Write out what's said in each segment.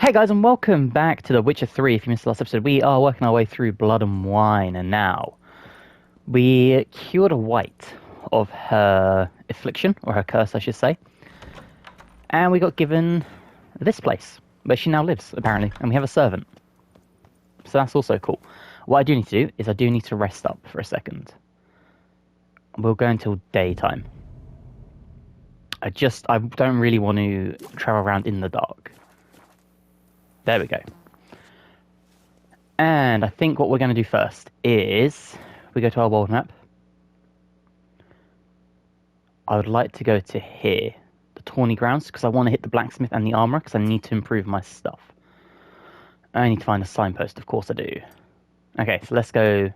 Hey guys, and welcome back to The Witcher 3. If you missed the last episode, we are working our way through Blood and Wine, and now we cured a wight of her affliction, or her curse, I should say, and we got given this place, where she now lives, apparently, and we have a servant. So that's also cool. What I do need to do is I do need to rest up for a second. We'll go until daytime. I don't really want to travel around in the dark. There we go. And I think what we're going to do first is we go to our world map. I would like to go to here, the Tawny Grounds, because I want to hit the blacksmith and the armor, because I need to improve my stuff. I need to find a signpost, of course I do. Okay, so let's go.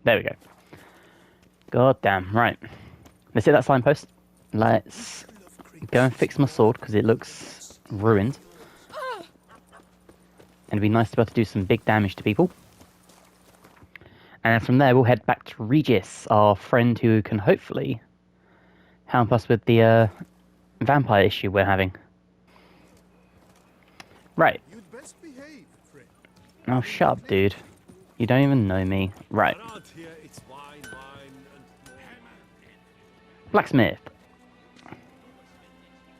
There we go. God damn, right. Let's hit that signpost. Let's go and fix my sword, because it looks ruined. And it'd be nice to be able to do some big damage to people. And then from there, we'll head back to Regis, our friend who can hopefully help us with the vampire issue we're having. Right. You'd best behave, friend. Oh, shut up, dude. You don't even know me. Right. Blacksmith.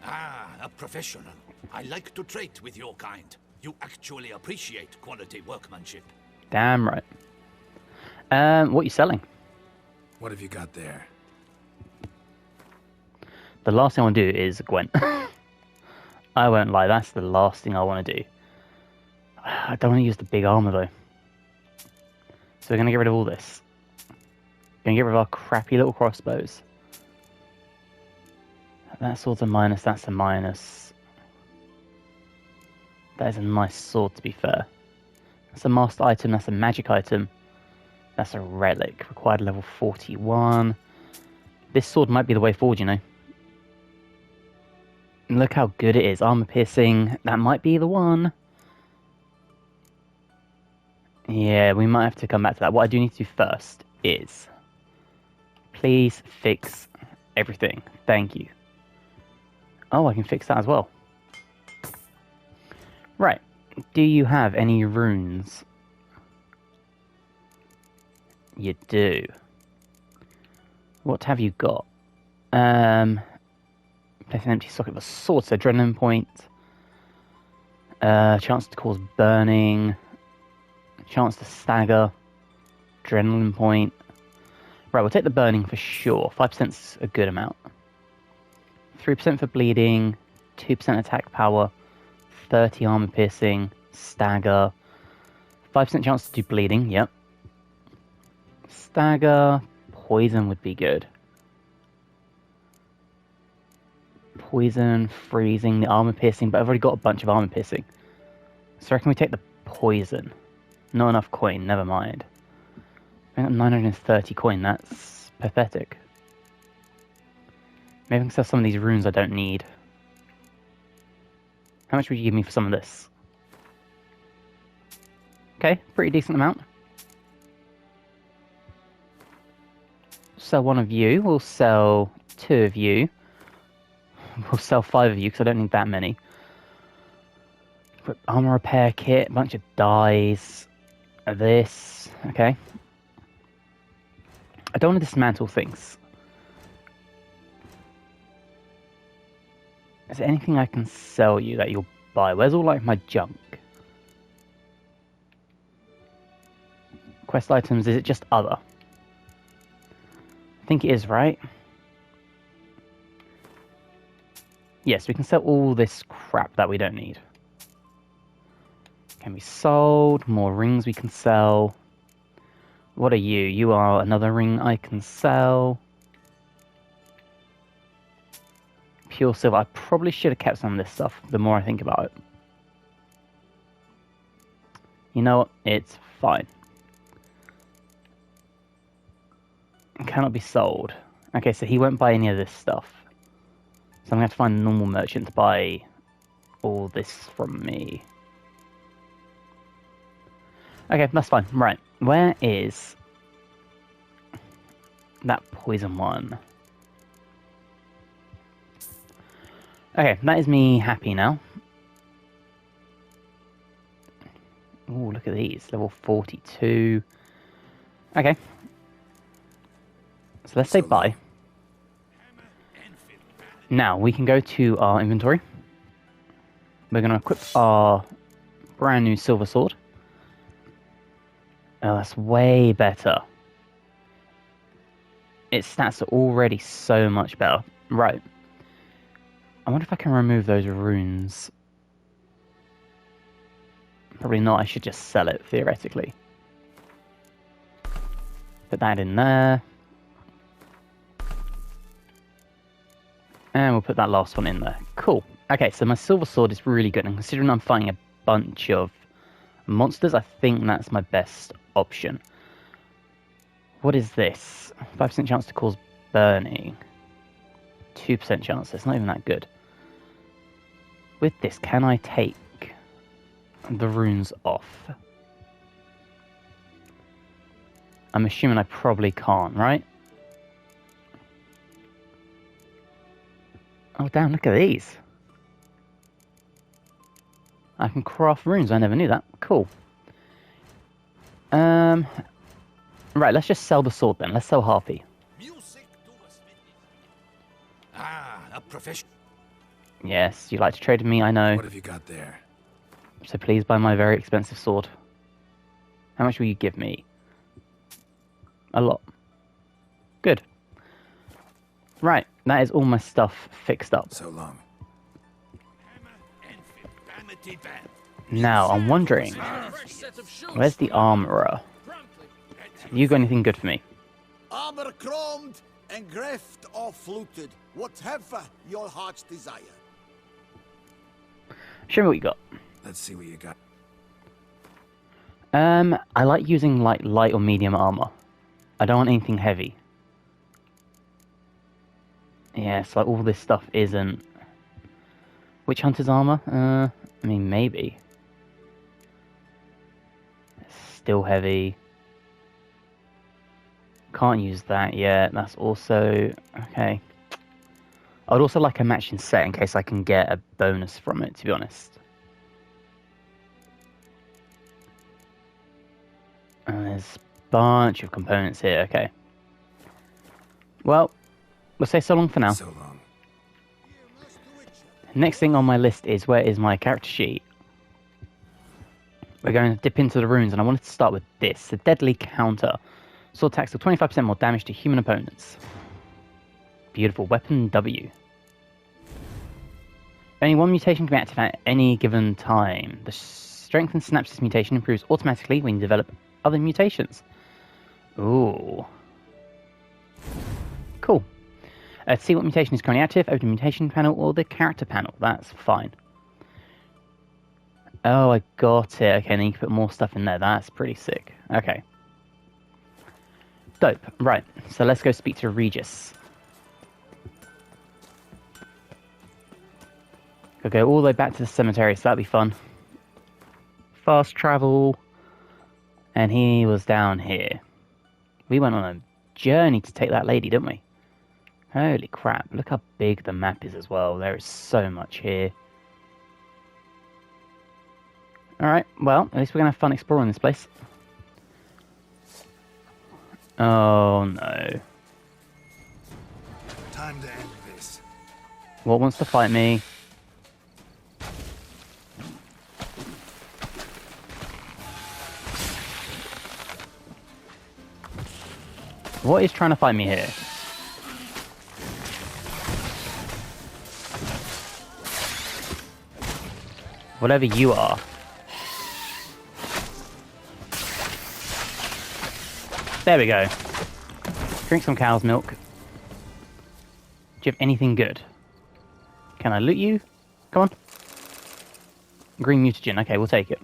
Ah, a professional. I like to trade with your kind. You actually appreciate quality workmanship. Damn right. What are you selling? What have you got there? The last thing I want to do is Gwent. I won't lie, that's the last thing I want to do. I don't want to use the big armor though. So we're going to get rid of all this. Going to get rid of our crappy little crossbows. That sword's a minus, that's a minus. That is a nice sword, to be fair. That's a master item, that's a magic item. That's a relic. Required level 41. This sword might be the way forward, you know. Look how good it is. Armor piercing. That might be the one. Yeah, we might have to come back to that. What I do need to do first is... please fix everything. Thank you. Oh, I can fix that as well. Right. Do you have any runes? You do. What have you got? Place an empty socket of a sword, so adrenaline point. Chance to cause burning. Chance to stagger. Adrenaline point. Right, we'll take the burning for sure. 5%'s a good amount. 3% for bleeding. 2% attack power. 30 armor piercing. Stagger. 5% chance to do bleeding, yep. Stagger. Poison would be good. Poison, freezing, the armor piercing, but I've already got a bunch of armor piercing. So I reckon we take the poison. Not enough coin, never mind. I got 930 coin, that's pathetic. Maybe I can sell some of these runes I don't need. How much would you give me for some of this? Okay, pretty decent amount. Sell one of you, we'll sell 2 of you. We'll sell 5 of you because I don't need that many. Put armor repair kit, a bunch of dyes. This, okay. I don't want to dismantle things. Is there anything I can sell you that you'll buy? Where's all like my junk? Quest items, is it just other? I think it is, right? Yes, we can sell all this crap that we don't need. Can be sold. More rings we can sell. What are you? You are another ring I can sell. Pure silver. I probably should have kept some of this stuff the more I think about it. You know what? It's fine. It cannot be sold. Okay, so he won't buy any of this stuff. So I'm going to have to find a normal merchant to buy all this from me. Okay, that's fine. Right, where is that poison one? Okay, that is me happy now. Oh, look at these. Level 42. Okay. So let's say bye. Now, we can go to our inventory. We're going to equip our brand new silver sword. Oh, that's way better. Its stats are already so much better. Right. I wonder if I can remove those runes. Probably not. I should just sell it, theoretically. Put that in there. And we'll put that last one in there. Cool. Okay, so my silver sword is really good. And considering I'm fighting a bunch of monsters, I think that's my best option. What is this? 5% chance to cause burning. 2% chance. It's not even that good. With this, can I take the runes off? I'm assuming I probably can't, right? Oh, damn, look at these. I can craft runes. I never knew that. Cool. Right, let's just sell the sword then. Let's sell Harpy. Ah, a professional. Yes, you like to trade with me, I know. What have you got there? So please buy my very expensive sword. How much will you give me? A lot. Good. Right, that is all my stuff fixed up. So long. Now, I'm wondering, where's the armorer? Have you got anything good for me? Armor chromed and greft or fluted, whatever your heart's desire. Show me what you got. Let's see what you got. I like using like light or medium armor. I don't want anything heavy. Yeah, so like all this stuff isn't... Witch Hunter's armor? I mean, maybe. It's still heavy. Can't use that yet. That's also... Okay. I'd also like a matching set in case I can get a bonus from it, to be honest. And there's a bunch of components here, okay. Well, we'll say so long for now. So long. Next thing on my list is, where is my character sheet? We're going to dip into the runes, and I wanted to start with this. The Deadly Counter. Sword attacks do 25% more damage to human opponents. Beautiful. Weapon W. Only one mutation can be active at any given time. The Strength and Synapses mutation improves automatically when you develop other mutations. Ooh. Cool. To see what mutation is currently active, open the mutation panel or the character panel. That's fine. Oh, I got it. Okay, then you can put more stuff in there. That's pretty sick. Okay. Dope. Right, so let's go speak to Regis. We'll go all the way back to the cemetery, so that'll be fun. Fast travel. And he was down here. We went on a journey to take that lady, didn't we? Holy crap, look how big the map is as well. There is so much here. Alright, well, at least we're going to have fun exploring this place. Oh no. Time to end this. What wants to fight me? What is trying to fight me here? Whatever you are. There we go. Drink some cow's milk. Do you have anything good? Can I loot you? Come on. Green mutagen. Okay, we'll take it.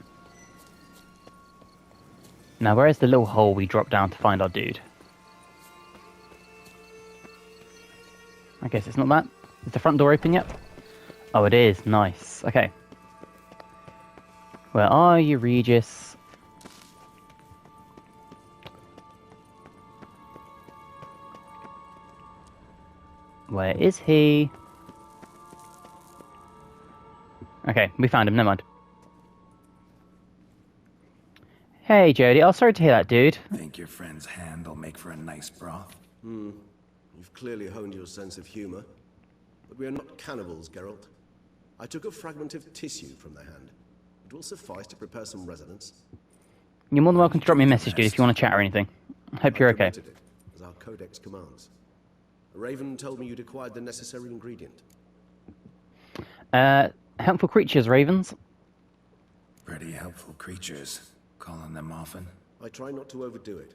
Now, where is the little hole we dropped down to find our dude? I guess it's not that. Is the front door open yet? Oh, it is. Nice. Okay. Where are you, Regis? Where is he? Okay, we found him. Never mind. Hey, Jody. Oh, sorry to hear that, dude. Think your friend's hand will make for a nice broth? You've clearly honed your sense of humor. But we are not cannibals, Geralt. I took a fragment of tissue from the hand. It will suffice to prepare some resonance. You're more than welcome to drop me a message, dude, if you want to chat or anything. Hope you're okay. Committed it, as our codex commands. A raven told me you'd acquired the necessary ingredient. Helpful creatures, ravens. Pretty helpful creatures. Calling them often? I try not to overdo it,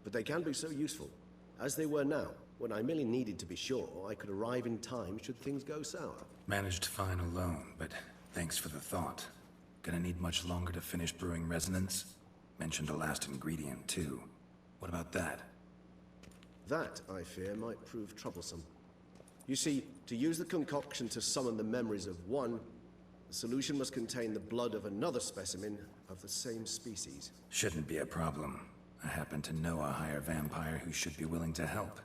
but they can be so useful, as they were now, when I merely needed to be sure I could arrive in time should things go sour. Managed fine alone, but thanks for the thought. Gonna need much longer to finish brewing resonance? Mentioned a last ingredient, too. What about that? That, I fear, might prove troublesome. You see, to use the concoction to summon the memories of one, the solution must contain the blood of another specimen of the same species. Shouldn't be a problem. I happen to know a higher vampire who should be willing to help.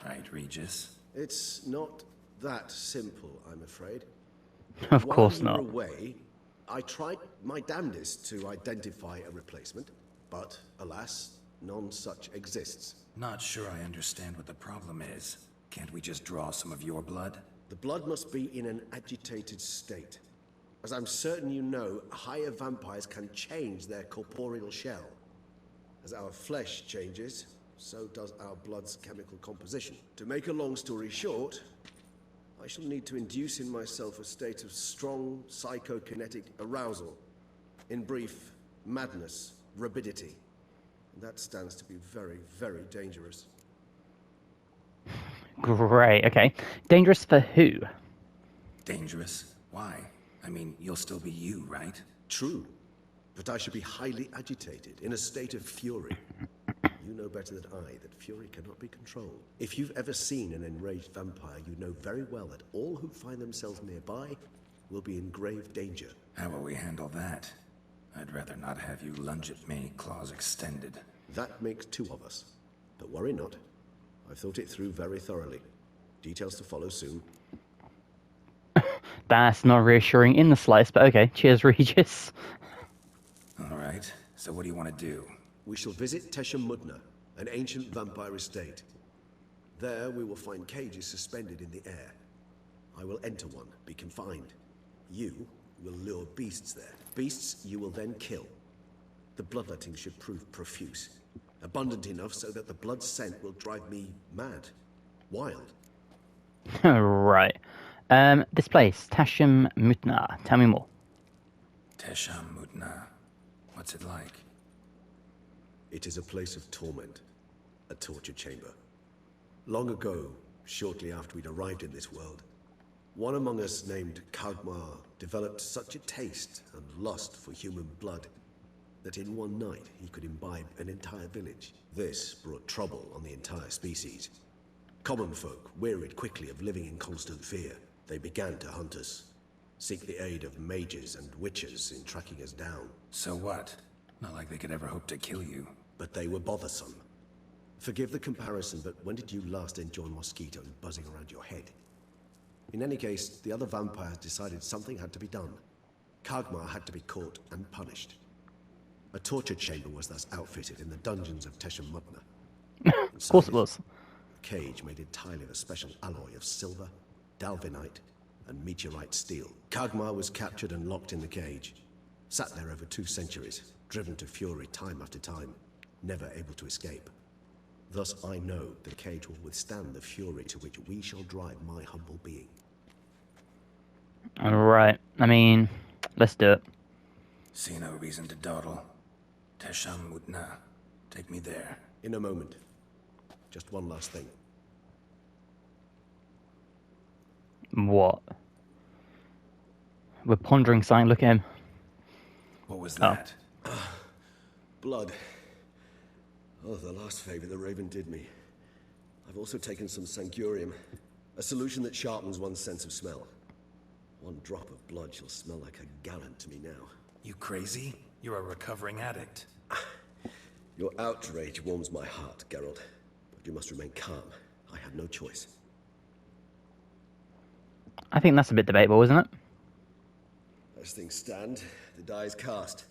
Right, Regis? It's not that simple, I'm afraid. Of course While not. you were away, I tried my damnedest to identify a replacement, but alas, none such exists. Not sure I understand what the problem is. Can't we just draw some of your blood? The blood must be in an agitated state. As I'm certain you know, higher vampires can change their corporeal shell. As our flesh changes, so does our blood's chemical composition. To make a long story short, I shall need to induce in myself a state of strong psychokinetic arousal. In brief, madness, rabidity. And that stands to be very, very dangerous. Great, okay. Dangerous for who? Dangerous? Why? I mean, you'll still be you, right? True, but I should be highly agitated, in a state of fury. You know better than I that fury cannot be controlled. If you've ever seen an enraged vampire, you know very well that all who find themselves nearby will be in grave danger. How will we handle that? I'd rather not have you lunge at me, claws extended. That makes two of us. But worry not. I've thought it through very thoroughly. Details to follow soon. That's not reassuring in the slightest, but okay. Cheers, Regis. All right, so what do you want to do? We shall visit Tesha Mudna, an ancient vampire estate. There we will find cages suspended in the air. I will enter one, be confined. You will lure beasts there. Beasts you will then kill. The bloodletting should prove profuse. Abundant enough so that the blood scent will drive me mad. Wild. Right. This place, Tashim Mutna. Tell me more. Tesham Mutna. What's it like? It is a place of torment. A torture chamber. Long ago, shortly after we'd arrived in this world, one among us named Kagmar developed such a taste and lust for human blood that in one night he could imbibe an entire village. This brought trouble on the entire species. Common folk wearied quickly of living in constant fear. They began to hunt us, seek the aid of mages and witches in tracking us down. So what? Not like they could ever hope to kill you. But they were bothersome. Forgive the comparison, but when did you last enjoy mosquitoes buzzing around your head? In any case, the other vampires decided something had to be done. Kagmar had to be caught and punished. A torture chamber was thus outfitted in the dungeons of Tesham Mudna. Of course it was. A cage made entirely of a special alloy of silver, dalvinite, and meteorite steel. Kagmar was captured and locked in the cage. Sat there over 2 centuries, driven to fury time after time, never able to escape. Thus I know the cage will withstand the fury to which we shall drive my humble being. Alright. I mean, let's do it. See no reason to dawdle. Tesham Mutna. Take me there. In a moment. Just one last thing. What? We're pondering something. Look at him. What was that? Blood. Oh, the last favor the Raven did me. I've also taken some Sancurium, a solution that sharpens one's sense of smell. One drop of blood shall smell like a gallon to me now. You crazy? You're a recovering addict. Your outrage warms my heart, Geralt. But you must remain calm. I have no choice. I think that's a bit debatable, isn't it? As things stand, the die is cast.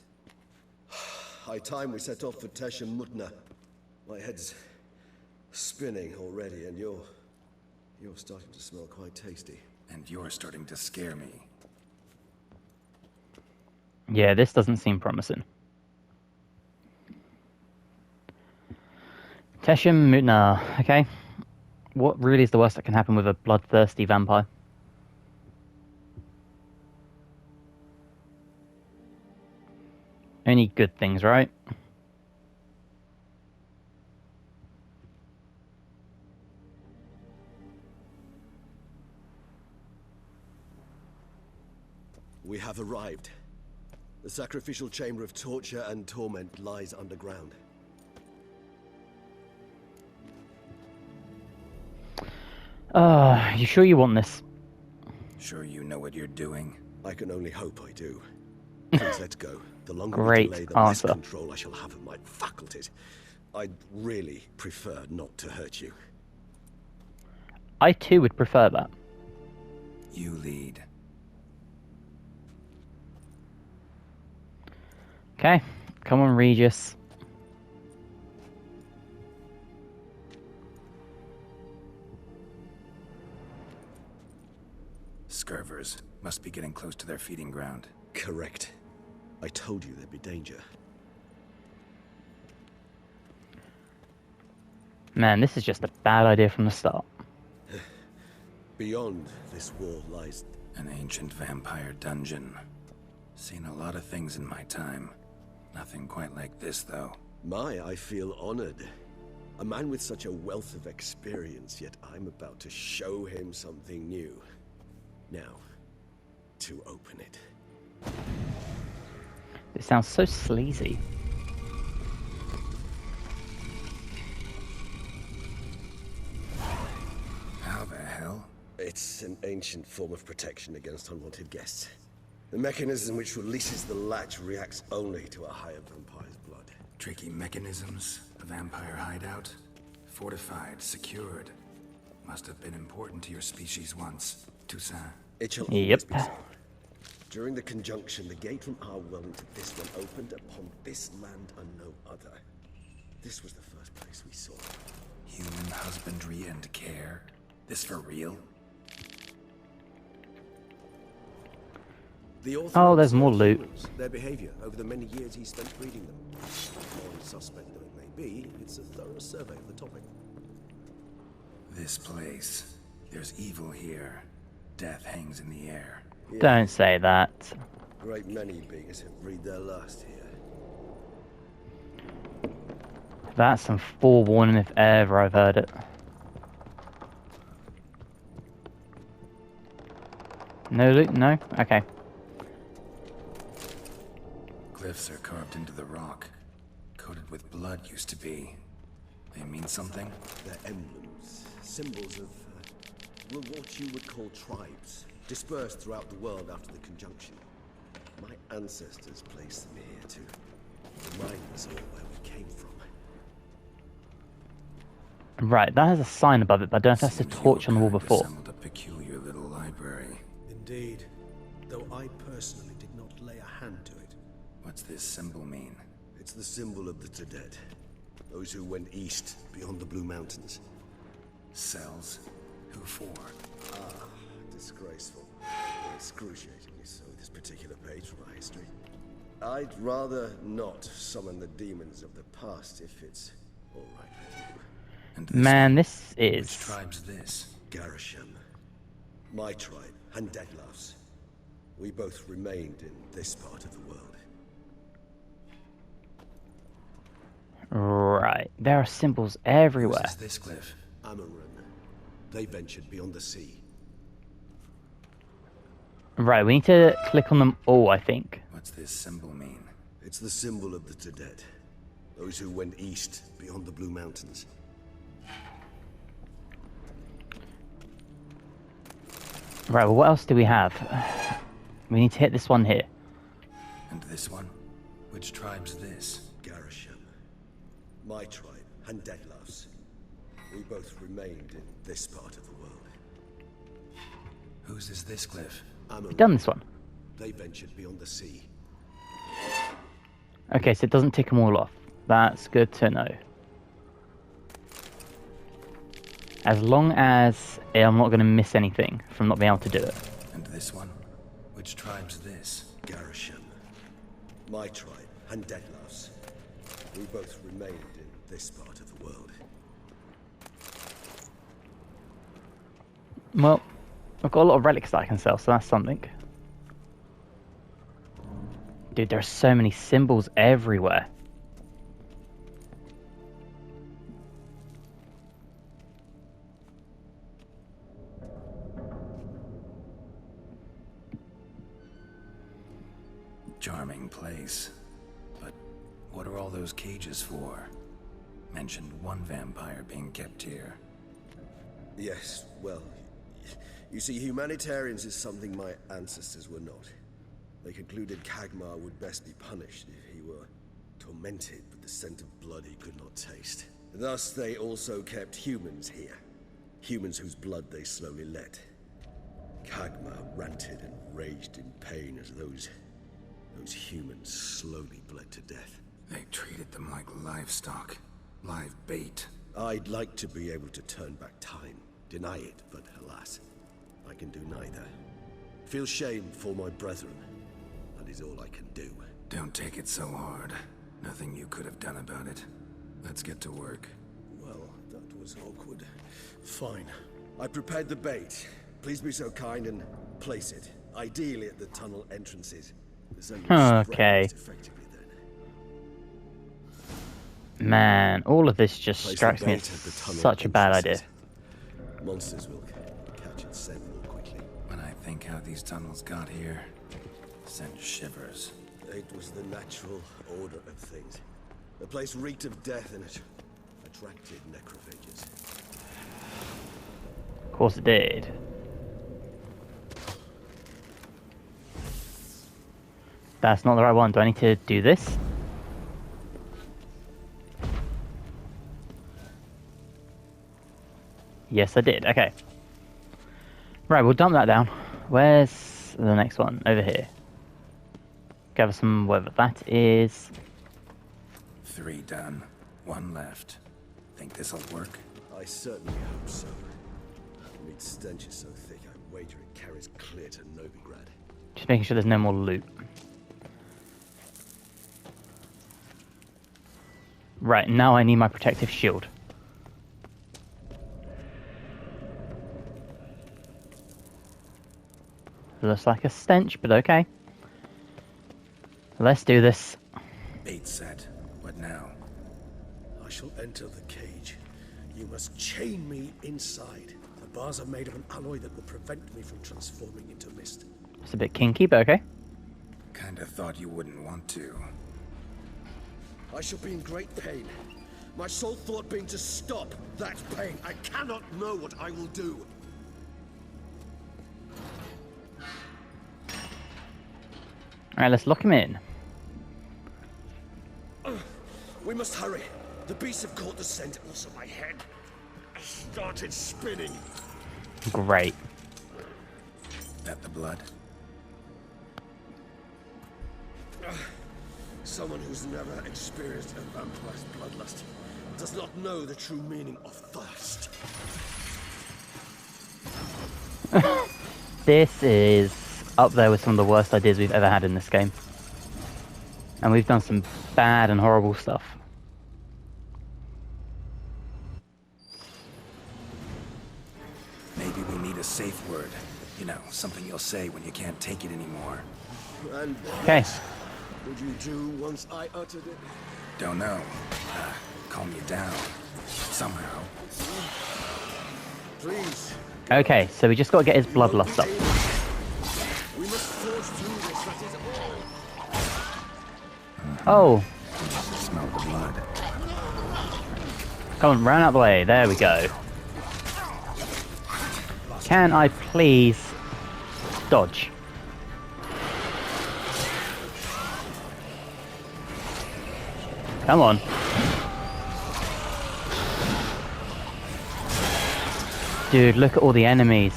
High time we set off for Teshem Mutna. My head's spinning already, and you're starting to smell quite tasty. And you're starting to scare me. Yeah, this doesn't seem promising. Teshem Mutna, okay. What really is the worst that can happen with a bloodthirsty vampire? Only good things, right? We have arrived. The sacrificial chamber of torture and torment lies underground. You sure you want this? Sure you know what you're doing? I can only hope I do. Please, let's go. The longer Great we delay, the less answer. control I shall have of my faculties. I'd really prefer not to hurt you. I too would prefer that. You lead. Okay, come on, Regis. Scurvers must be getting close to their feeding ground. Correct. I told you there'd be danger. Man, this is just a bad idea from the start. Beyond this wall lies... An ancient vampire dungeon. Seen a lot of things in my time. Nothing quite like this, though. I feel honored. A man with such a wealth of experience, yet I'm about to show him something new. Now, to open it. It sounds so sleazy. How the hell? It's an ancient form of protection against unwanted guests. The mechanism which releases the latch reacts only to a higher vampire's blood. Tricky mechanisms? A vampire hideout? Fortified, secured. Must have been important to your species once. Toussaint. It shall Yep. always be so. During the conjunction, the gate from our world into this one opened upon this land and no other. This was the first place we saw. Human husbandry and care? This for real? The author Oh, there's more observed loot. humans, their behavior over the many years he spent breeding them. Morally suspect though it may be, it's a thorough survey of the topic. This place. There's evil here. Death hangs in the air. Yeah, Don't say that. great many beings have breathed their last here. That's some forewarning if ever I've heard it. No loot? No? Okay. Glyphs are carved into the rock. Coated with blood used to be. They mean something? They're emblems, symbols of, well, what you would call tribes, dispersed throughout the world after the conjunction. My ancestors placed them here to remind us all where we came from. Right, that has a sign above it, but I don't know if that's a Seems torch on the wall your kind before. assembled a peculiar little library. Indeed, though I personally did not lay a hand to it. What's this symbol mean? It's the symbol of the Dead, those who went east beyond the Blue Mountains. Cells? Who for? Disgraceful. Excruciatingly so, this particular page from our history. I'd rather not summon the demons of the past if it's all right with you. And this Man, one? this Which is... tribe's this? Garisham. My tribe, and Dettlaff's. We both remained in this part of the world. Right, there are symbols everywhere. Whose is this glyph? Amaran. They ventured beyond the sea. Right, we need to click on them all, I think. What's this symbol mean? It's the symbol of the Dead, those who went east beyond the Blue Mountains. Right, well, what else do we have? We need to hit this one here. And this one? Which tribe's this? Garisham. My tribe, and Dettlaff's. We both remained in this part of the world. Whose is this glyph? Amaran. We've done this one. They ventured beyond the sea. Okay, so it doesn't tick them all off. That's good to know. As long as I'm not going to miss anything from not being able to do it. And this one? Which tribe's this? Garisham. My tribe, and Dettlaff's. We both remained in this part of the world. Well, I've got a lot of relics that I can sell, so that's something. Dude, there are so many symbols everywhere. Charming place. But what are all those cages for? Mentioned one vampire being kept here. Yes, well, you see, humanitarians is something my ancestors were not. They concluded Kagmar would best be punished if he were tormented with the scent of blood he could not taste. Thus, they also kept humans here. Humans whose blood they slowly let. Kagmar ranted and raged in pain as those humans slowly bled to death. They treated them like livestock. Live bait. I'd like to be able to turn back time. Deny it, but alas, I can do neither. Feel shame for my brethren. That is all I can do. Don't take it so hard. Nothing you could have done about it. Let's get to work. Well, that was awkward. Fine. I prepared the bait. Please be so kind and place it. Ideally at the tunnel entrances. So you spread Okay. most effectively then. Man, all of this just Place the strikes me bait as at the tunnel such a bad idea. entrances. Monsters will catch its scent more quickly. When I think how these tunnels got here, send shivers. It was the natural order of things. The place reeked of death and it attracted necrophages. Of course it did. That's not the right one. Do I need to do this? Yes, I did. Okay. Right, we'll dump that down. Where's the next one? Over here. Gather some weather. That is... 3 done. 1 left. Think this'll work? I certainly hope so. The meat stench is so thick, I wager it carries clear to Novigrad. Just making sure there's no more loot. Right, now I need my protective shield. Looks like a stench, but okay. Let's do this. Bait set. What now? I shall enter the cage. You must chain me inside. The bars are made of an alloy that will prevent me from transforming into mist. It's a bit kinky, but okay. Kinda thought you wouldn't want to. I shall be in great pain. My sole thought being to stop that pain. I cannot know what I will do. Alright, let's lock him in. We must hurry. The beasts have caught the scent. Also my head started spinning. Great. That the blood? Someone who's never experienced a vampire's bloodlust does not know the true meaning of thirst. This is up there with some of the worst ideas we've ever had in this game. And we've done some bad and horrible stuff. Maybe we need a safe word. You know, something you'll say when you can't take it anymore. And Okay. would you do once I uttered it? Don't know. Calm you down. Somehow. Please. Okay, so we just got to get his bloodlust up. We must forge through this, that is all. Oh, Smell the blood. come on, run out the way. There we go. Can I please dodge? Come on. Dude, look at all the enemies.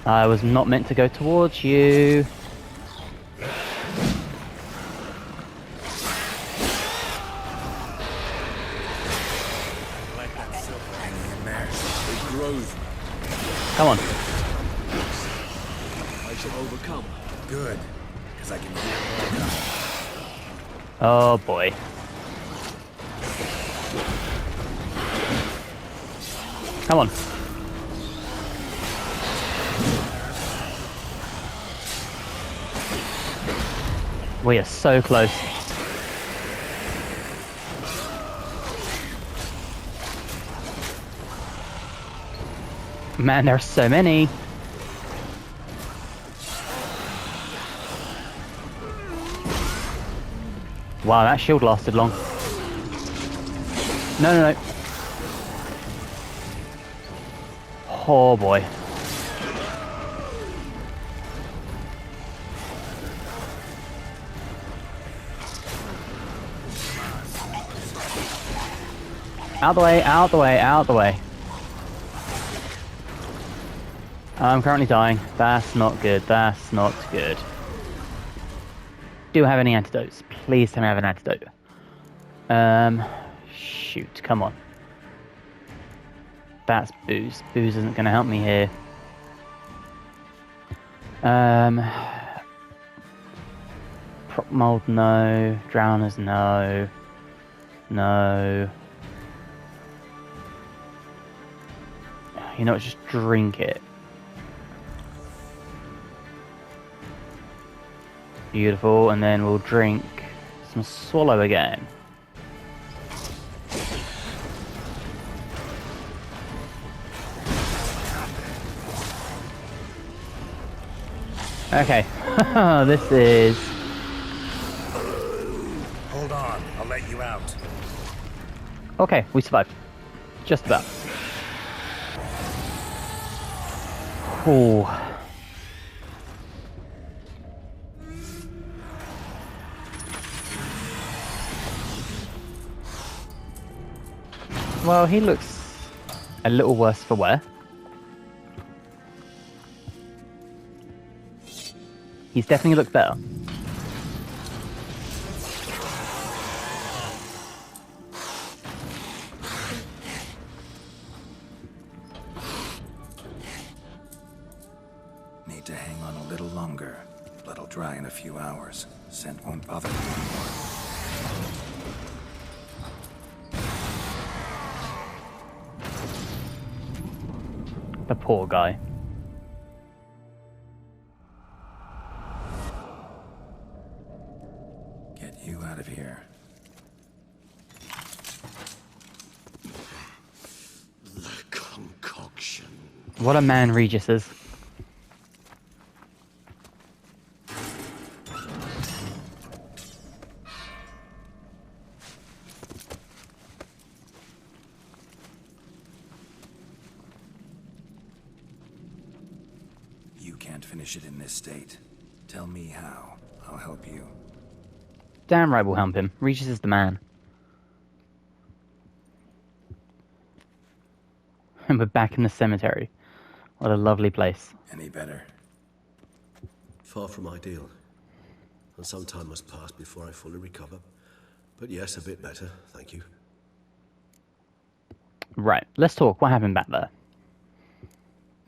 I was not meant to go towards you. It grows. Come on. I shall overcome. Good, because I can hear more coming. Oh boy. Come on. We are so close. Man, there are so many. Wow, that shield lasted long. No, no, no. Oh boy. Out the way, out the way, out the way. I'm currently dying. That's not good. That's not good. Do I have any antidotes? Please tell me I have an antidote. Shoot, come on. That's booze. Booze isn't going to help me here. Prop mold, no. Drowners, no. No. You know what, just drink it. Beautiful, and then we'll drink some swallow again. Okay, this is... Hold on, I'll let you out. Okay, we survived. Just about. Ooh. Well, he looks a little worse for wear. He's definitely looked better. Need to hang on a little longer. Blood'll dry in a few hours. Scent won't bother me anymore. The poor guy. Get you out of here. The concoction. What a man Regis is. You can't finish it in this state. Tell me how. I'll help you. Damn right we'll help him. Regis is the man. And we're back in the cemetery. What a lovely place. Any better? Far from ideal. And some time must pass before I fully recover. But yes, a bit better, thank you. Right, let's talk. What happened back there?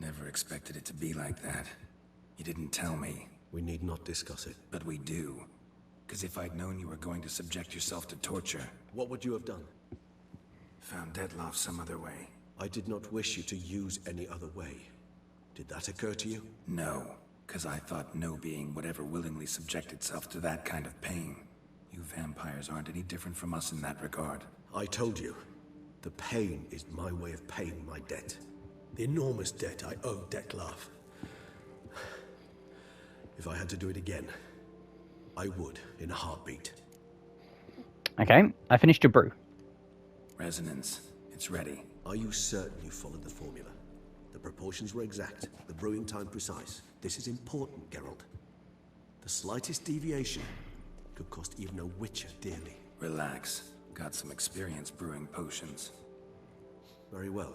Never expected it to be like that. You didn't tell me. We need not discuss it. But we do. Because if I'd known you were going to subject yourself to torture, What would you have done? found Dettlaff some other way. I did not wish you to use any other way. Did that occur to you? No, because I thought no being would ever willingly subject itself to that kind of pain. You vampires aren't any different from us in that regard. I told you. The pain is my way of paying my debt. The enormous debt I owe Dettlaff. If I had to do it again, I would in a heartbeat. Okay, I finished your brew. Resonance, it's ready. Are you certain you followed the formula? The proportions were exact, the brewing time precise. This is important, Geralt. The slightest deviation could cost even a witcher dearly. Relax. Got some experience brewing potions. Very well.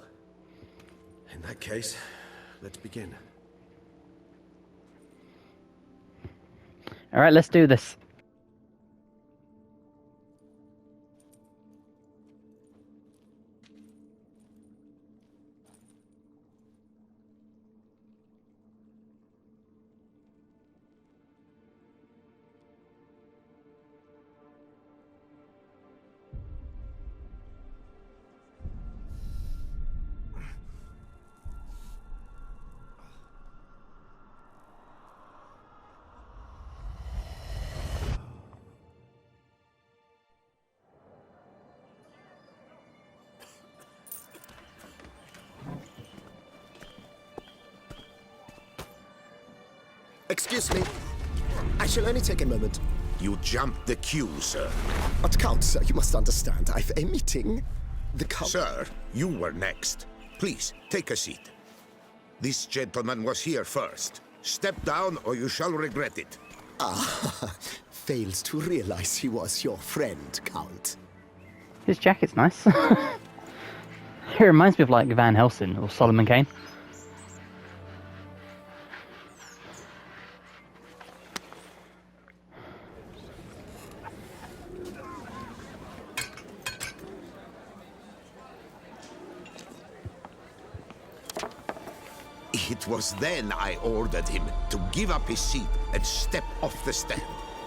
In that case, let's begin. All right, let's do this. Excuse me. I shall only take a moment. You jumped the queue, sir. But Count, sir, you must understand. I've a meeting. The Count... Sir, you were next. Please, take a seat. This gentleman was here first. Step down or you shall regret it. Ah, fails to realize he was your friend, Count. His jacket's nice. It reminds me of like Van Helsing or Solomon Kane. It was then I ordered him to give up his seat and step off the stand.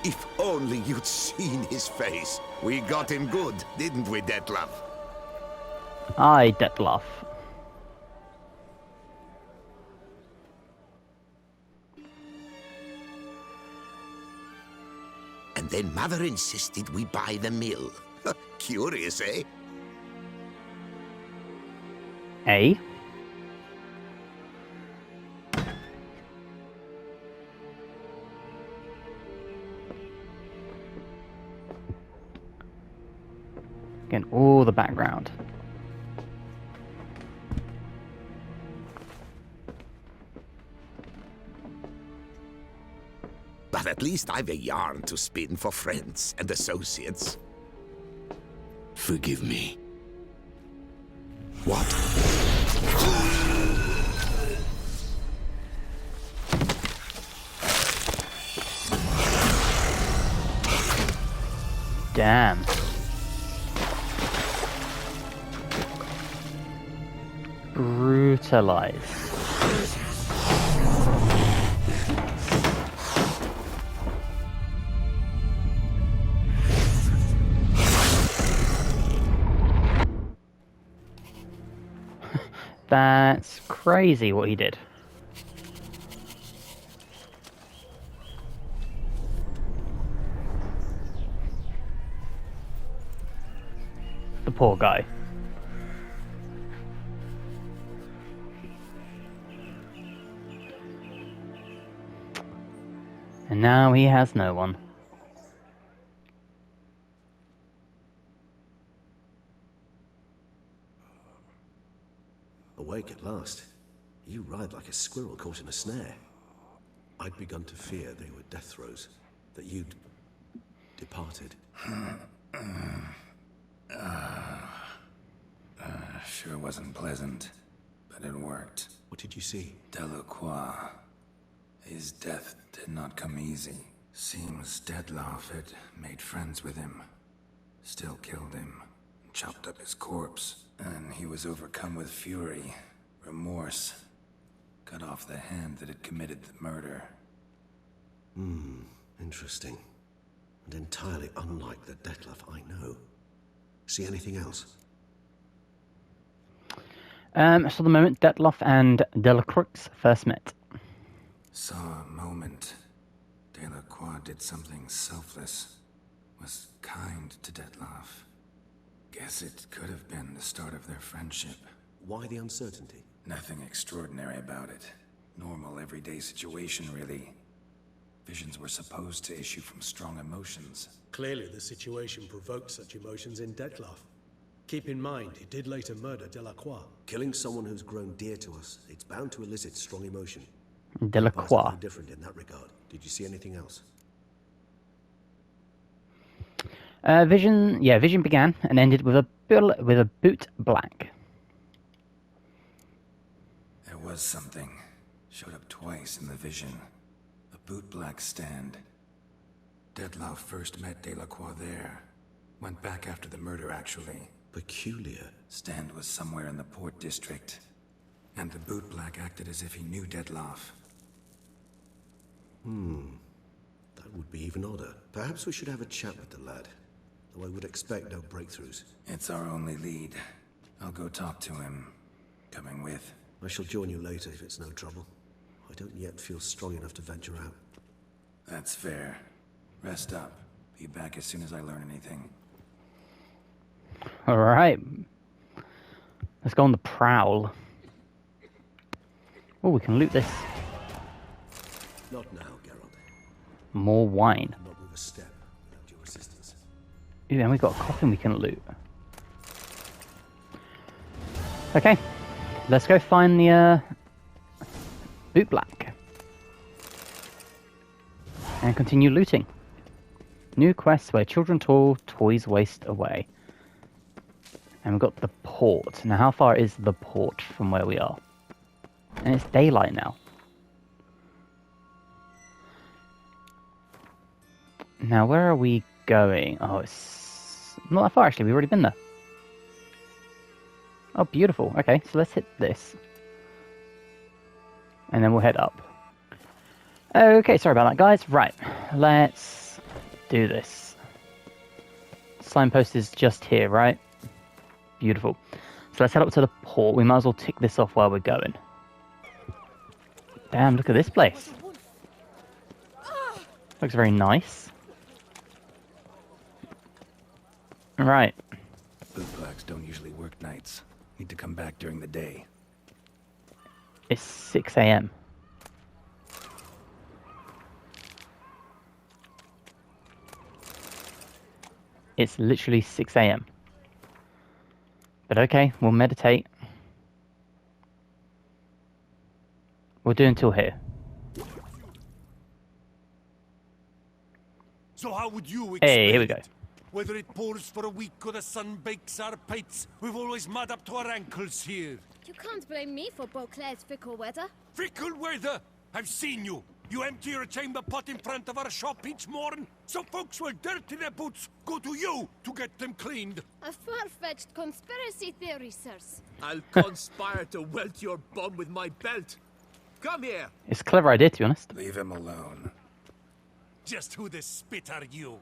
If only you'd seen his face. We got him good, didn't we, Dettlaff? Aye, Dettlaff. And then Mother insisted we buy the mill. Curious, eh? Eh? Again, all the background. But at least I've a yarn to spin for friends and associates. Forgive me. What? Damn. Brutalize. That's crazy what he did. The poor guy. And now he has no one. Awake at last. You ride like a squirrel caught in a snare. I'd begun to fear they were death throes, that you'd departed. Sure wasn't pleasant, but it worked. What did you see? Delacroix. His death did not come easy. Seems Dettlaff had made friends with him. Still killed him. Chopped up his corpse. And he was overcome with fury, remorse. Cut off the hand that had committed the murder. Interesting. And entirely unlike the Dettlaff I know. See anything else? So the moment Dettlaff and Delacroix first met. Saw a moment. Delacroix did something selfless. Was kind to Dettlaff. Guess it could have been the start of their friendship. Why the uncertainty? Nothing extraordinary about it. Normal, everyday situation, really. Visions were supposed to issue from strong emotions. Clearly, the situation provoked such emotions in Dettlaff. Keep in mind, he did later murder Delacroix. Killing someone who's grown dear to us, it's bound to elicit strong emotion. Delacroix. No different in that regard. Did you see anything else? Vision began and ended with a boot black. There was something. Showed up twice in the vision. A boot black stand. Dettlaff first met Delacroix there. Went back after the murder, actually. Peculiar. Stand was somewhere in the port district. And the bootblack acted as if he knew Dettlaff. That would be even odder. Perhaps we should have a chat with the lad. Though I would expect no breakthroughs. It's our only lead. I'll go talk to him. Coming with. I shall join you later if it's no trouble. I don't yet feel strong enough to venture out. That's fair. Rest up. Be back as soon as I learn anything. Alright. Let's go on the prowl. Oh, we can loot this. Not now, Geralt. More wine. Not move a step without your assistance. Ooh, and we've got a coffin we can loot. Okay. Let's go find the bootblack. And continue looting. New quests where children toil, toys waste away. And we've got the port. Now, how far is the port from where we are? And it's daylight now. Now, where are we going? Oh, it's not that far, actually. We've already been there. Oh, beautiful. Okay, so let's hit this. And then we'll head up. Okay, sorry about that, guys. Right, let's do this. Signpost is just here, right? Beautiful. So let's head up to the port. We might as well tick this off while we're going. Damn, look at this place. Looks very nice. Right. Bootblacks don't usually work nights. Need to come back during the day. It's 6 AM. It's literally 6 AM. But okay, we'll meditate. We'll do until here. So how would you expect? Hey, here we go. Whether it pours for a week or the sun bakes our pates, we've always mud up to our ankles here. You can't blame me for Beauclair's fickle weather. Fickle weather! I've seen you. You empty your chamber pot in front of our shop each morn, so folks will dirty their boots, go to you to get them cleaned. A far-fetched conspiracy theory, sirs. I'll conspire to welt your bum with my belt. Come here. It's a clever idea, to be honest. Leave him alone. Just who the spit are you?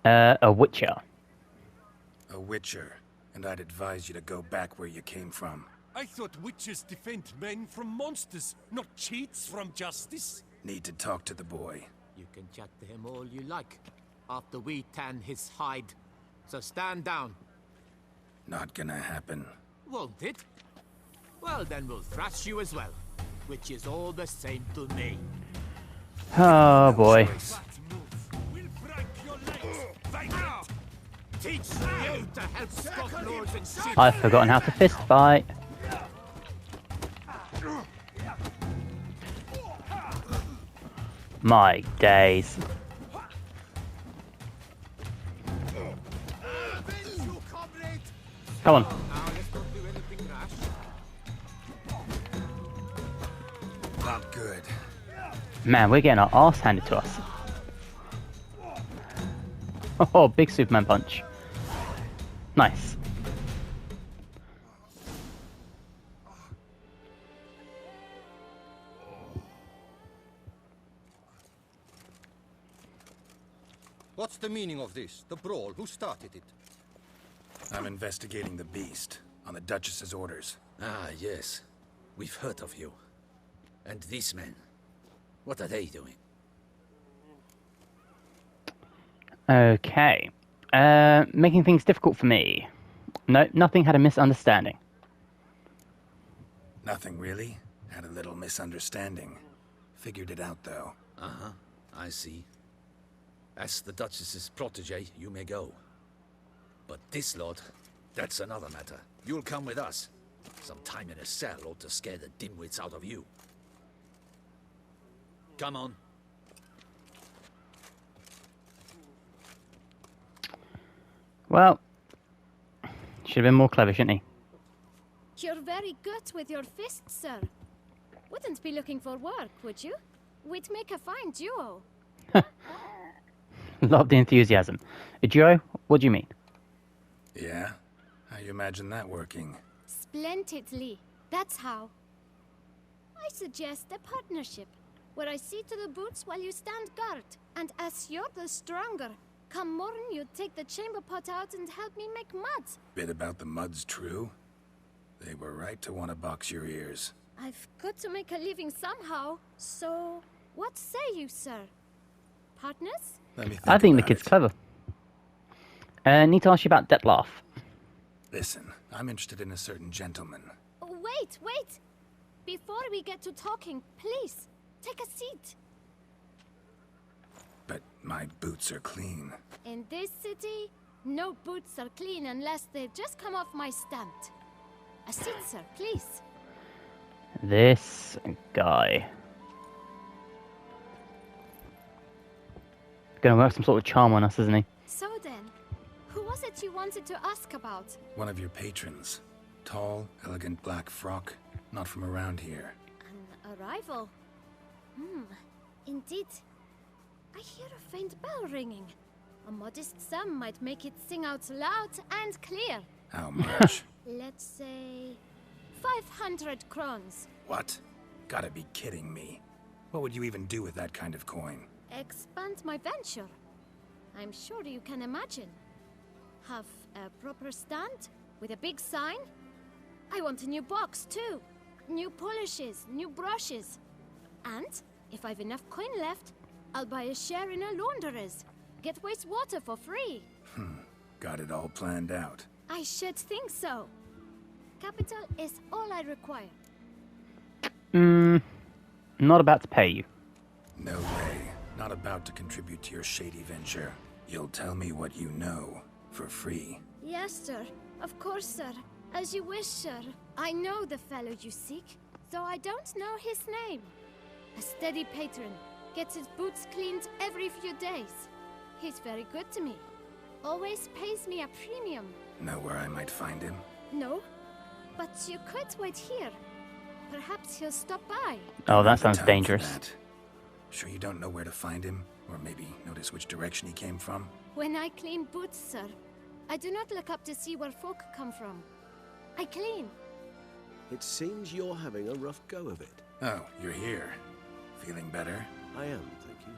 A witcher. A witcher. And I'd advise you to go back where you came from. I thought witches defend men from monsters, not cheats from justice. Need to talk to the boy. You can chat to him all you like, after we tan his hide. So stand down. Not gonna happen. Won't it? Well, then we'll thrash you as well, which is all the same to me. Oh boy. We'll break your legs, vagrant! Teach you to help scoff lords and shit. I've forgotten how to fist fight. My days. Come on. Now let's not do anything rash. Not good. Man, we're getting our arse handed to us. Oh, big Superman punch. Nice. What's the meaning of this? The brawl? Who started it? I'm investigating the beast, on the Duchess's orders. Ah, yes. We've heard of you. And these men, what are they doing? Okay. Making things difficult for me. No, nothing had a misunderstanding. Nothing really. Had a little misunderstanding. Figured it out, though. Uh-huh, I see. As the Duchess's protege, you may go. But this lot, that's another matter. You'll come with us. Some time in a cell ought to scare the dimwits out of you. Come on. Well, should have been more clever, shouldn't he? You're very good with your fists, sir. Wouldn't be looking for work, would you? We'd make a fine duo. Love the enthusiasm. A duo? What do you mean? Yeah? How you imagine that working? Splendidly. That's how. I suggest a partnership, where I see to the boots while you stand guard. And as you're the stronger, come morn you take the chamber pot out and help me make mud. Bit about the mud's true? They were right to want to box your ears. I've got to make a living somehow, so what say you, sir? Partners? Let me think I think the about kid's it. clever. Need to ask you about Dettlaff. Listen, I'm interested in a certain gentleman. Wait, wait! Before we get to talking, please, take a seat. But my boots are clean. In this city, no boots are clean unless they've just come off my stand. A seat, sir, please. This guy. Gonna work some sort of charm on us, isn't he? So then, who was it you wanted to ask about? One of your patrons. Tall, elegant black frock. Not from around here. An arrival? Indeed. I hear a faint bell ringing. A modest sum might make it sing out loud and clear. How much? Let's say 500 crowns. What? Gotta be kidding me. What would you even do with that kind of coin? Expand my venture. I'm sure you can imagine. Have a proper stand with a big sign. I want a new box too. New polishes, new brushes. And if I've enough coin left, I'll buy a share in a launderer's. Get wastewater for free. Got it all planned out. I should think so. Capital is all I require. Not about to pay you. No way. Not about to contribute to your shady venture. You'll tell me what you know, for free. Yes, sir. Of course, sir. As you wish, sir. I know the fellow you seek, though I don't know his name. A steady patron. Gets his boots cleaned every few days. He's very good to me. Always pays me a premium. Know where I might find him? No, but you could wait here. Perhaps he'll stop by. Oh, that sounds Time for dangerous. that. Sure you don't know where to find him? Or maybe notice which direction he came from? When I clean boots, sir, I do not look up to see where folk come from. I clean. It seems you're having a rough go of it. Oh, you're here. Feeling better? I am, thank you.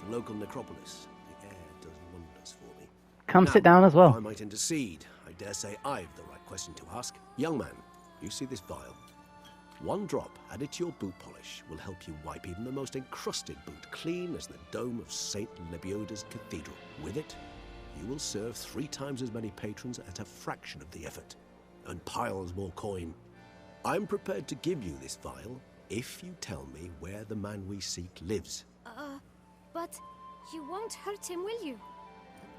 The local necropolis. The air does wonders for me. Come Now, sit down as if well. I might intercede. I dare say I've the right question to ask. Young man, you see this vial? One drop added to your boot polish will help you wipe even the most encrusted boot clean as the dome of St. Lebioda's cathedral. With it, you will serve 3 times as many patrons at a fraction of the effort, and piles more coin. I'm prepared to give you this vial if you tell me where the man we seek lives. But you won't hurt him, will you?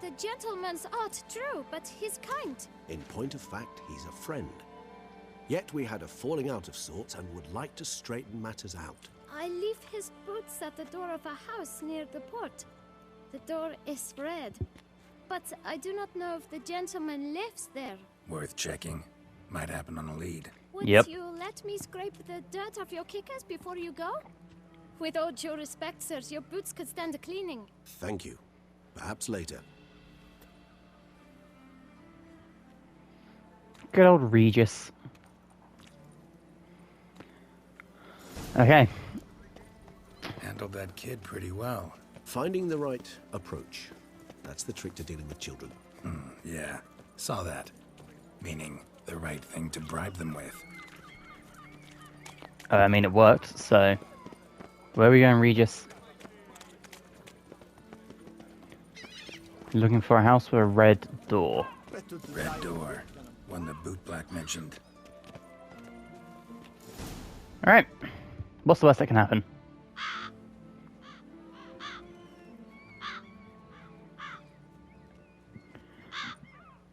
The gentleman's art, true, but he's kind. In point of fact, he's a friend. Yet we had a falling out of sorts and would like to straighten matters out. I leave his boots at the door of a house near the port. The door is red, but I do not know if the gentleman lives there. Worth checking. Might happen on a lead. Would Yep. you let me scrape the dirt off your kickers before you go? With all due respect, sirs, your boots could stand a cleaning. Thank you. Perhaps later. Good old Regis. Okay. Handled that kid pretty well. Finding the right approach. That's the trick to dealing with children. Yeah, saw that. Meaning, the right thing to bribe them with. I mean, it worked, so... Where are we going, Regis? Looking for a house with a red door. Red door. One the bootblack mentioned. Alright. What's the worst that can happen?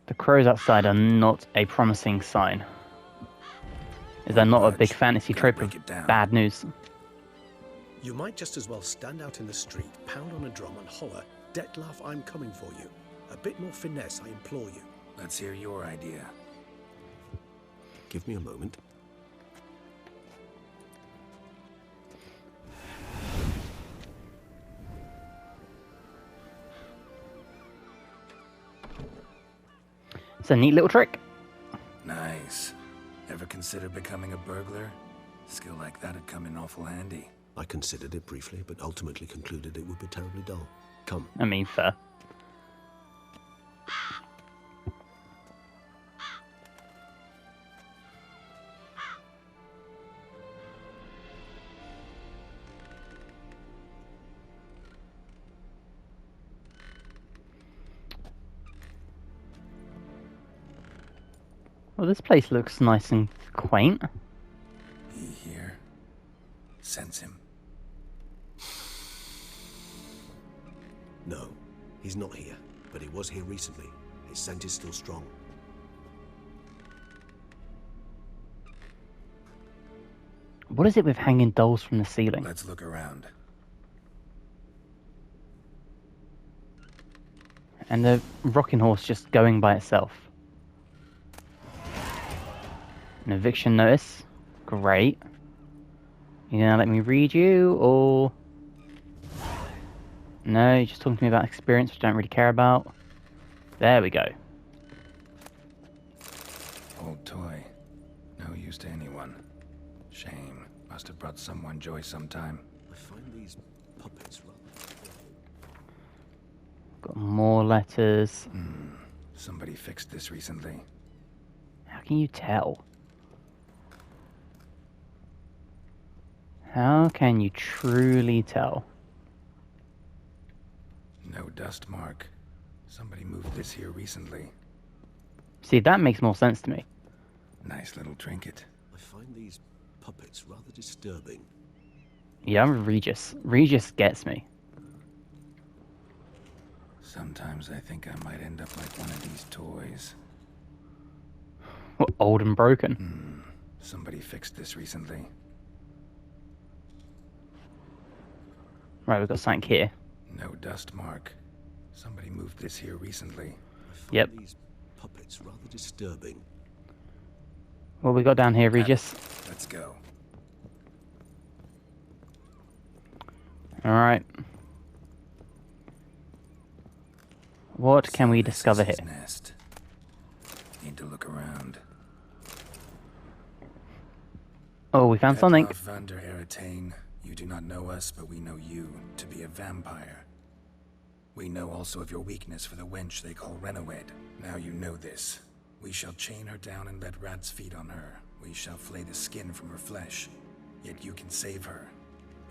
The crows outside are not a promising sign. Is that not a big fantasy trope of break it down. bad news? You might just as well stand out in the street, pound on a drum and holler, "Dettlaff, I'm coming for you." A bit more finesse, I implore you. Let's hear your idea. Give me a moment. It's a neat little trick. Nice. Ever consider becoming a burglar? Skill like that'd come in awful handy. I considered it briefly, but ultimately concluded it would be terribly dull. Come. I mean, fair. Well, this place looks nice and quaint. He here? Sense him. No, he's not here, but he was here recently. His scent is still strong. What is it with hanging dolls from the ceiling? Let's look around. And the rocking horse just going by itself. An eviction notice. Great. You gonna let me read you, or... No, you're just talking to me about experience, which I don't really care about. There we go. Old toy. No use to anyone. Shame. Must have brought someone joy sometime. I find these puppets rather... Got more letters. Somebody fixed this recently. How can you tell? How can you truly tell? No dust mark. Somebody moved this here recently. See, that makes more sense to me. Nice little trinket. I find these puppets rather disturbing. Yeah, I'm Regis. Regis gets me. Sometimes I think I might end up like one of these toys. What, old and broken? Somebody fixed this recently. Right, we've got something here. No dust mark. Somebody moved this here recently. I find Yep. these puppets rather disturbing. What we got down here, Regis? Let's go. Alright. What can we discover This here? is his nest. Need to look around. Oh, we found something. Dettlaff van der Eretain, you do not know us, but we know you to be a vampire. We know also of your weakness for the wench they call Renawed. Now you know this. We shall chain her down and let rats feed on her. We shall flay the skin from her flesh. Yet you can save her.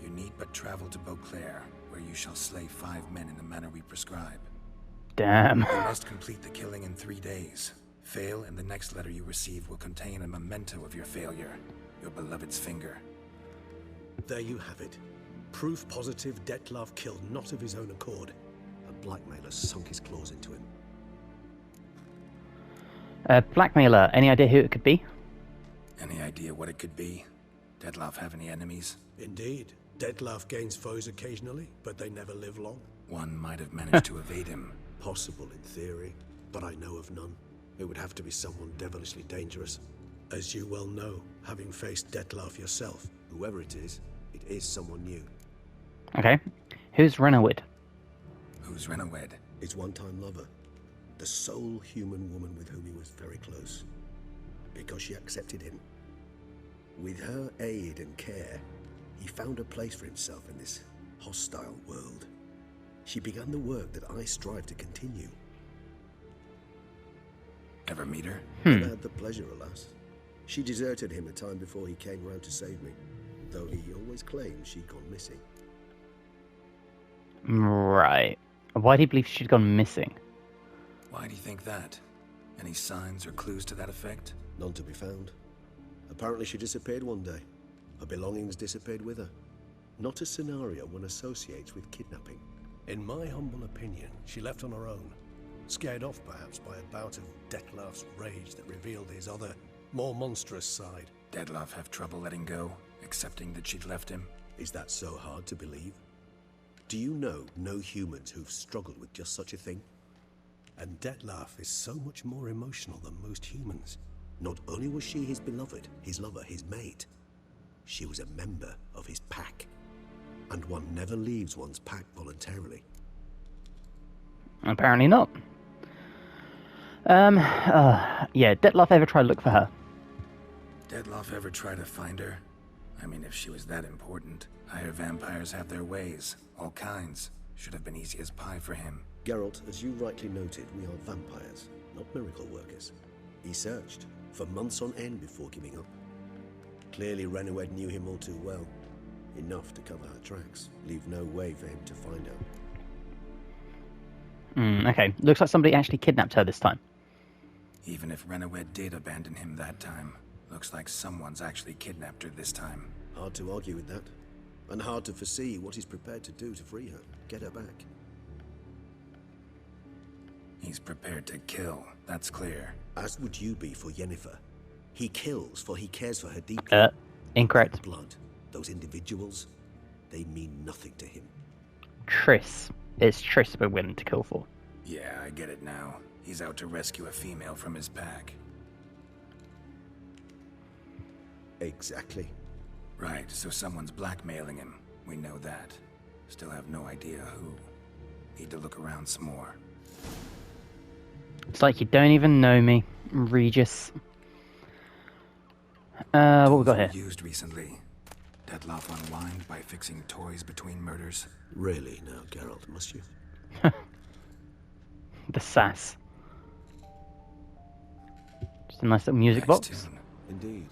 You need but travel to Beauclair, where you shall slay 5 men in the manner we prescribe. Damn. You must complete the killing in 3 days. Fail, and the next letter you receive will contain a memento of your failure. Your beloved's finger. There you have it. Proof positive Dettlaff killed not of his own accord. A blackmailer sunk his claws into him. Blackmailer, any idea who it could be? Any idea what it could be? Dettlaff have any enemies? Indeed. Dettlaff gains foes occasionally, but they never live long. One might have managed to evade him. Possible in theory, but I know of none. It would have to be someone devilishly dangerous. As you well know, having faced Dettlaff yourself, whoever it is someone new. Okay. Who's Renawid? Who's Renawed? His one-time lover. The sole human woman with whom he was very close. Because she accepted him. With her aid and care, he found a place for himself in this hostile world. She began the work that I strive to continue. Ever meet her? Never had the pleasure, alas. She deserted him a time before he came round to save me, though he always claimed she'd gone missing. Right. Why do you believe she'd gone missing? Why do you think that? Any signs or clues to that effect? None to be found. Apparently she disappeared one day. Her belongings disappeared with her. Not a scenario one associates with kidnapping. In my humble opinion, she left on her own. Scared off perhaps by a bout of Dettlaff's rage that revealed his other, more monstrous side. Dettlaff have trouble letting go, accepting that she'd left him? Is that so hard to believe? Do you know no humans who've struggled with just such a thing? And Dettlaff is so much more emotional than most humans. Not only was she his beloved, his lover, his mate, she was a member of his pack. And one never leaves one's pack voluntarily. Apparently not. Yeah, Dettlaff ever try to look for her? Dettlaff ever try to find her? I mean, if she was that important. Higher vampires have their ways. All kinds. Should have been easy as pie for him. Geralt, as you rightly noted, we are vampires, not miracle workers. He searched for months on end before giving up. Clearly, Renowed knew him all too well. Enough to cover her tracks. Leave no way for him to find her. Okay, looks like somebody actually kidnapped her this time. Even if Renowed did abandon him that time, looks like someone's actually kidnapped her this time. Hard to argue with that. And hard to foresee what he's prepared to do to free her, get her back. He's prepared to kill, that's clear. As would you be for Yennefer. He kills for he cares for her deeply. Incorrect. Blood, those individuals, they mean nothing to him. Triss. It's Triss we're willing to kill for. Yeah, I get it now. He's out to rescue a female from his pack. Exactly. Right, so someone's blackmailing him. We know that. Still have no idea who. Need to look around some more. It's like you don't even know me, Regis. What we got here? Used recently. Dettlaff unwind by fixing toys between murders. Really now, Geralt, must you? The sass. Just a nice little music box. Tune. Indeed.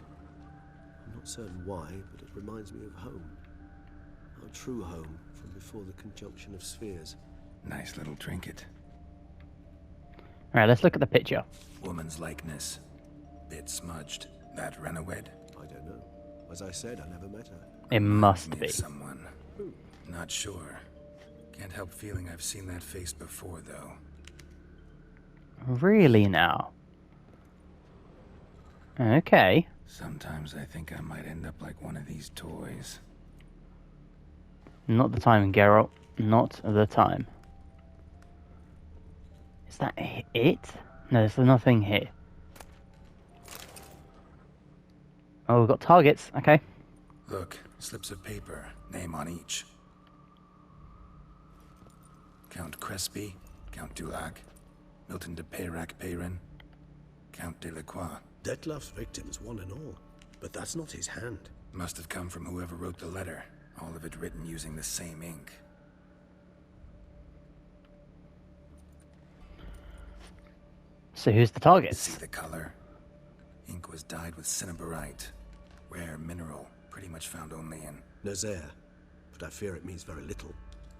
I'm not certain why, but it reminds me of home. Our true home from before the conjunction of spheres. Nice little trinket. Alright, let's look at the picture. Woman's likeness. Bit smudged. That Renowed? I don't know. As I said, I never met her. It must Me be. of someone. Not sure. Can't help feeling I've seen that face before, though. Really now? Okay. Sometimes I think I might end up like one of these toys. Not the time, Geralt. Not the time. Is that it? No, there's nothing here. Oh, we've got targets. Okay. Look, slips of paper, name on each. Count Crespi, Count Dulac, Milton de Peyrac-Peyrin, Count Delacroix. Dettlaff's victims, one and all. But that's not his hand. Must have come from whoever wrote the letter. All of it written using the same ink. So who's the target? See the color? Ink was dyed with cinnabarite. Rare mineral, pretty much found only in... Nazaire. But I fear it means very little.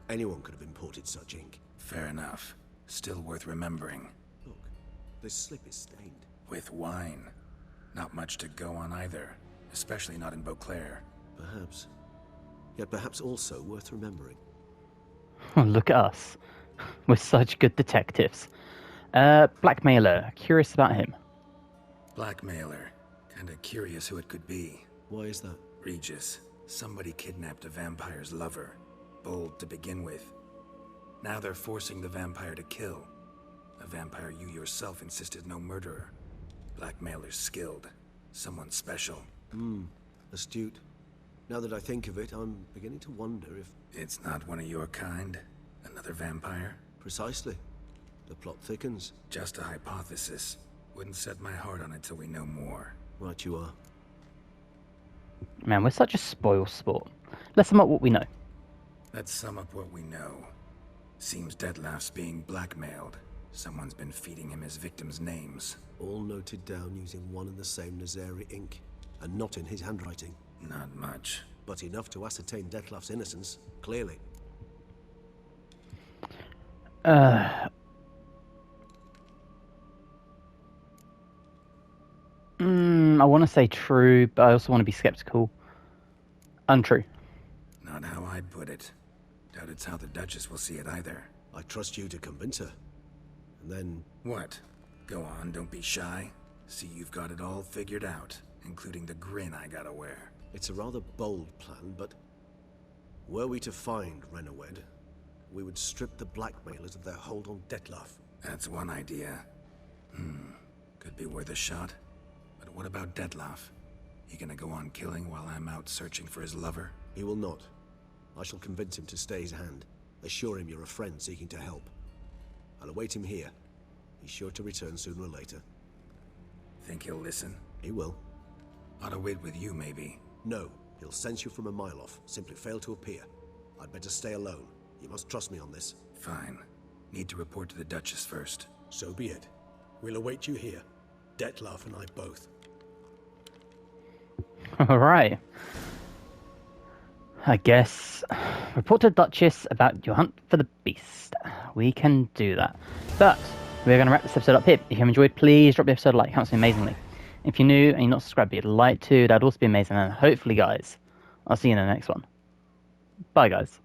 Anyone could have imported such ink. Fair enough. Still worth remembering. Look, this slip is stained. With wine. Not much to go on either. Especially not in Beauclair. Perhaps. Yet perhaps also worth remembering. Look at us. We're such good detectives. Blackmailer. Curious about him. Blackmailer. Kinda curious who it could be. Why is that? Regis. Somebody kidnapped a vampire's lover. Bold to begin with. Now they're forcing the vampire to kill. A vampire you yourself insisted no murderer. Blackmailer's skilled. Someone special. Astute. Now that I think of it, I'm beginning to wonder if... It's not one of your kind? Another vampire? Precisely. The plot thickens. Just a hypothesis. Wouldn't set my heart on it till we know more. Right you are. Man, we're such a spoil sport. Let's sum up what we know. Let's sum up what we know. Seems Dettlaff's being blackmailed. Someone's been feeding him his victims' names. All noted down using one and the same Nazaire ink. And not in his handwriting. Not much. But enough to ascertain Dettlaff's innocence, clearly. I want to say true, but I also want to be skeptical. Untrue. Not how I'd put it. Doubt it's how the Duchess will see it either. I trust you to convince her. And then... What? Go on, don't be shy. See you've got it all figured out, including the grin I gotta wear. It's a rather bold plan, but... Were we to find Renowed, we would strip the blackmailers of their hold on Dettlaff. That's one idea. Could be worth a shot. But what about Dettlaff? He gonna go on killing while I'm out searching for his lover? He will not. I shall convince him to stay his hand. Assure him you're a friend seeking to help. I'll await him here. He's sure to return sooner or later. Think he'll listen? He will. Ought to wait with you, maybe. No, he'll sense you from a mile off. Simply fail to appear. I'd better stay alone. You must trust me on this. Fine. Need to report to the Duchess first. So be it. We'll await you here. Dettlaff and I both. Alright. I guess report to the Duchess about your hunt for the beast. We can do that. But we're going to wrap this episode up here. If you have enjoyed, please drop the episode a like. It helps me amazingly. If you're new and you're not subscribed, but you'd like to, that'd also be amazing. And hopefully, guys, I'll see you in the next one. Bye, guys.